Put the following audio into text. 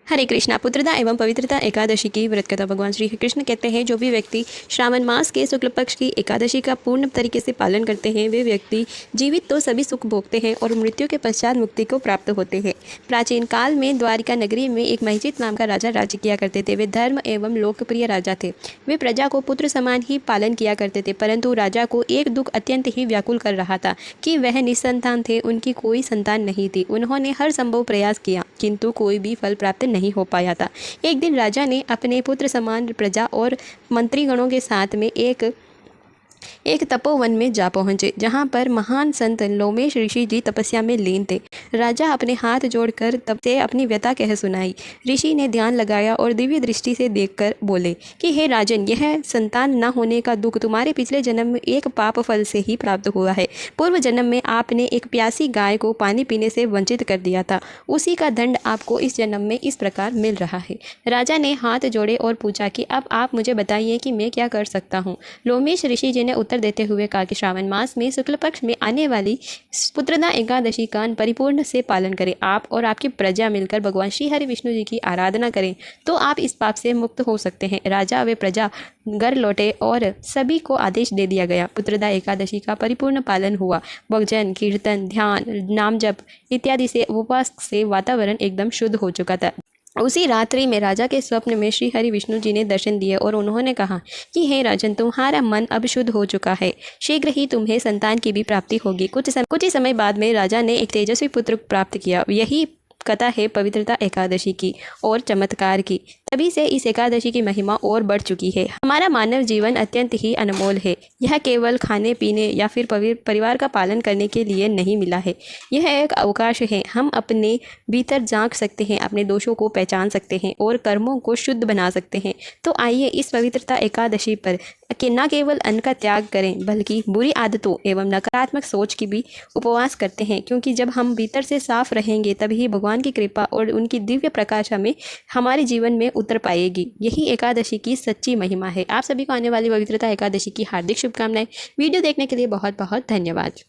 हरे कृष्णा। पुत्रदा एवं पवित्रता एकादशी की व्रत कथा। भगवान श्री कृष्ण कहते हैं, जो भी व्यक्ति श्रावण मास के शुक्ल पक्ष की एकादशी का पूर्ण तरीके से पालन करते हैं, वे व्यक्ति जीवित तो सभी सुख भोगते हैं और मृत्यु के पश्चात मुक्ति को प्राप्त होते हैं। प्राचीन काल में द्वारिका नगरी में एक महिजित नाम का राजा राज्य किया करते थे। वे धर्म एवं लोकप्रिय राजा थे। वे प्रजा को पुत्र समान ही पालन किया करते थे, परंतु राजा को एक दुख अत्यंत ही व्याकुल कर रहा था कि वह निसंतान थे। उनकी कोई संतान नहीं थी। उन्होंने हर संभव प्रयास किया, किंतु कोई भी फल प्राप्त नहीं हो पाया था। एक दिन राजा ने अपने पुत्र समान प्रजा और मंत्रीगणों के साथ में एक तपोवन में जा पहुंचे, जहां पर महान संत लोमेश ऋषि जी तपस्या में लीन थे। राजा अपने हाथ जोड़कर तब से अपनी व्यथा कह सुनाई। ऋषि ने ध्यान लगाया और दिव्य दृष्टि से देखकर बोले कि हे राजन, यह संतान न होने का दुख तुम्हारे पिछले जन्म में एक पाप फल से ही प्राप्त हुआ है। पूर्व जन्म में आपने एक प्यासी गाय को पानी पीने से वंचित कर दिया था। उसी का दंड आपको इस जन्म में इस प्रकार मिल रहा है। राजा ने हाथ जोड़े और पूछा कि अब आप मुझे बताइए कि मैं क्या कर सकता हूँ। लोमेश ऋषि जी ने उत्तर देते हुए कहा कि श्रावण मास में शुक्ल पक्ष में आने वाली पुत्रदा एकादशी का परिपूर्ण से पालन करें। आप और आपकी प्रजा मिलकर भगवान श्री हरि विष्णु जी की आराधना करें तो आप इस पाप से मुक्त हो सकते हैं। राजा व प्रजा घर लौटे और सभी को आदेश दे दिया गया। पुत्रदा एकादशी का परिपूर्ण पालन हुआ। भजन, कीर्तन, ध्यान, नाम जप इत्यादि से उपवास से वातावरण एकदम शुद्ध हो चुका था। उसी रात्रि में राजा के स्वप्न में श्री हरि विष्णु जी ने दर्शन दिए और उन्होंने कहा कि हे राजन, तुम्हारा मन अब शुद्ध हो चुका है। शीघ्र ही तुम्हें संतान की भी प्राप्ति होगी। कुछ ही समय बाद में राजा ने एक तेजस्वी पुत्र प्राप्त किया। यही कथा है पवित्रता एकादशी की और चमत्कार की। तभी से इस एकादशी की महिमा और बढ़ चुकी है। हमारा मानव जीवन अत्यंत ही अनमोल है। यह केवल खाने पीने या फिर परिवार का पालन करने के लिए नहीं मिला है। यह एक अवकाश है। हम अपने भीतर झांक सकते हैं, अपने दोषों को पहचान सकते हैं और कर्मों को शुद्ध बना सकते हैं। तो आइए इस पवित्रता एकादशी पर न केवल अन्न का त्याग करें, बल्कि बुरी आदतों एवं नकारात्मक सोच की भी उपवास करते हैं, क्योंकि जब हम भीतर से साफ रहेंगे तभी भगवान की कृपा और उनकी दिव्य प्रकाश हमें हमारे जीवन में उतर पाएगी। यही एकादशी की सच्ची महिमा है। आप सभी को आने वाली पवित्रता एकादशी की हार्दिक शुभकामनाएं। वीडियो देखने के लिए बहुत बहुत धन्यवाद।